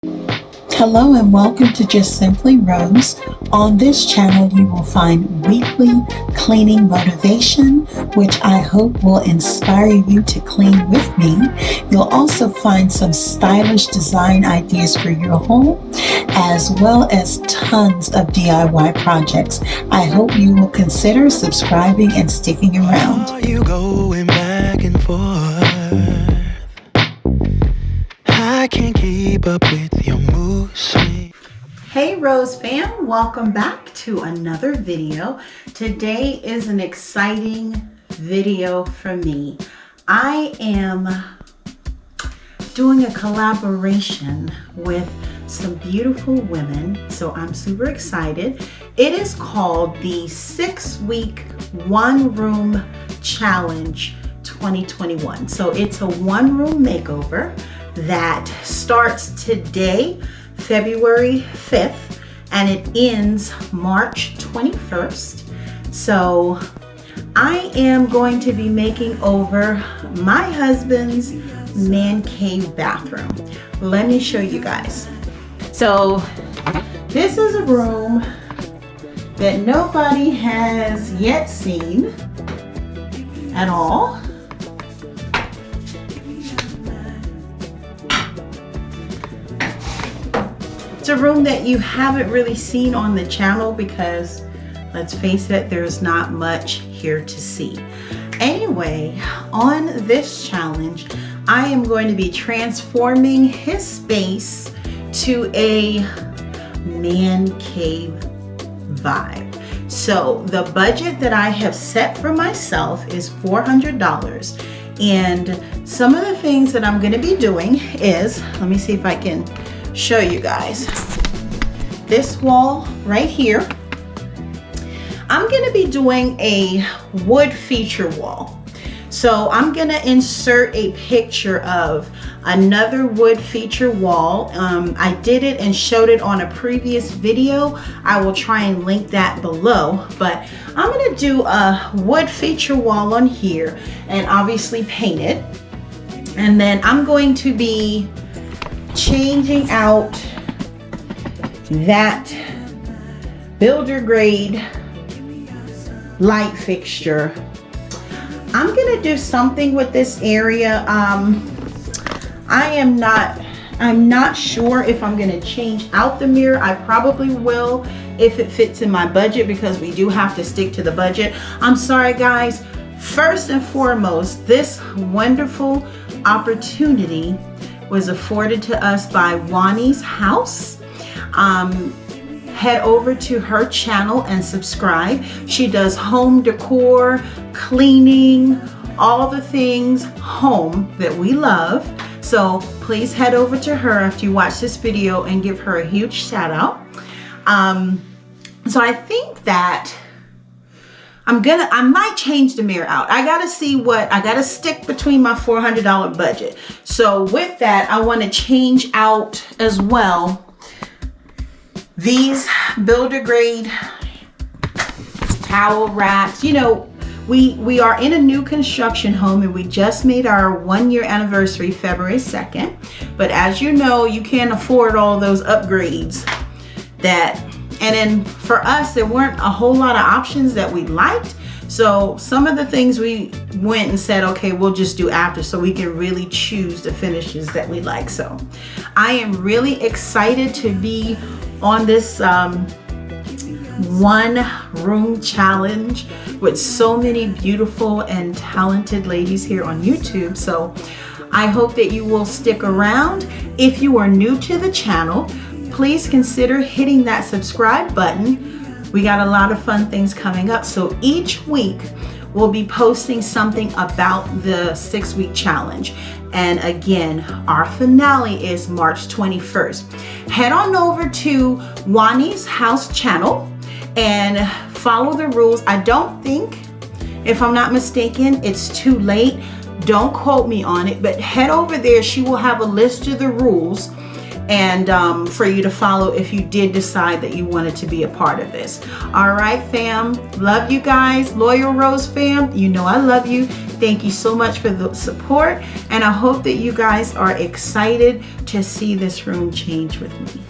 Hello and welcome to Just Simply Rose. On this channel you will find weekly cleaning motivation, which I hope will inspire you to clean with me. You'll also find some stylish design ideas for your home, as well as tons of DIY projects. I hope you will consider subscribing and sticking around. Are you going back and forth? I can't keep up with your mood swing. Hey Rose fam, welcome back to another video. Today is an exciting video for me. I am doing a collaboration with some beautiful women, so I'm super excited. It is called the 6-week one room challenge 2021. So it's a one room makeover that starts today, February 5th, and it ends March 21st. So I am going to be making over my husband's man cave bathroom. Let me show you guys. So this is a room that nobody has yet seen at all. It's a room that you haven't really seen on the channel because, let's face it, there's not much here to see. Anyway, on this challenge, I am going to be transforming his space to a man cave vibe. So the budget that I have set for myself is $400. And some of the things that I'm going to be doing is, let me see if I can show you guys. This wall right here, I'm going to be doing a wood feature wall. So I'm going to insert a picture of another wood feature wall. I did it and showed it on a previous video. I will try and link that below, but I'm going to do a wood feature wall on here and obviously paint it. And then I'm going to be changing out that builder grade light fixture. I'm gonna do something with this area. I'm not sure if I'm gonna change out the mirror. I probably will if it fits in my budget, because we do have to stick to the budget. I'm sorry guys. First and foremost, this wonderful opportunity was afforded to us by JUANI'S house. Head over to her channel and subscribe. She does home decor, cleaning, all the things home that we love. So please head over to her after you watch this video and give her a huge shout out. So I think that I might change the mirror out. I gotta stick between my $400 budget. So with that, I want to change out as well these builder grade towel racks. You know, we are in a new construction home and we just made our 1-year anniversary February 2nd. But as you know, you can't afford all those upgrades and then for us, there weren't a whole lot of options that we liked. So some of the things we went and said, okay, we'll just do after, so we can really choose the finishes that we like. So I am really excited to be on this one room challenge with so many beautiful and talented ladies here on YouTube. So I hope that you will stick around. If you are new to the channel, please consider hitting that subscribe button. We got a lot of fun things coming up. So each week we'll be posting something about the 6-week challenge. And again, our finale is March 21st. Head on over to JUANI'S house channel and follow the rules. I don't think, if I'm not mistaken, it's too late. Don't quote me on it, but head over there. She will have a list of the rules. and for you to follow if you did decide that you wanted to be a part of this. All right, fam. Love you guys. Loyal Rose fam, you know I love you. Thank you so much for the support, and I hope that you guys are excited to see this room change with me.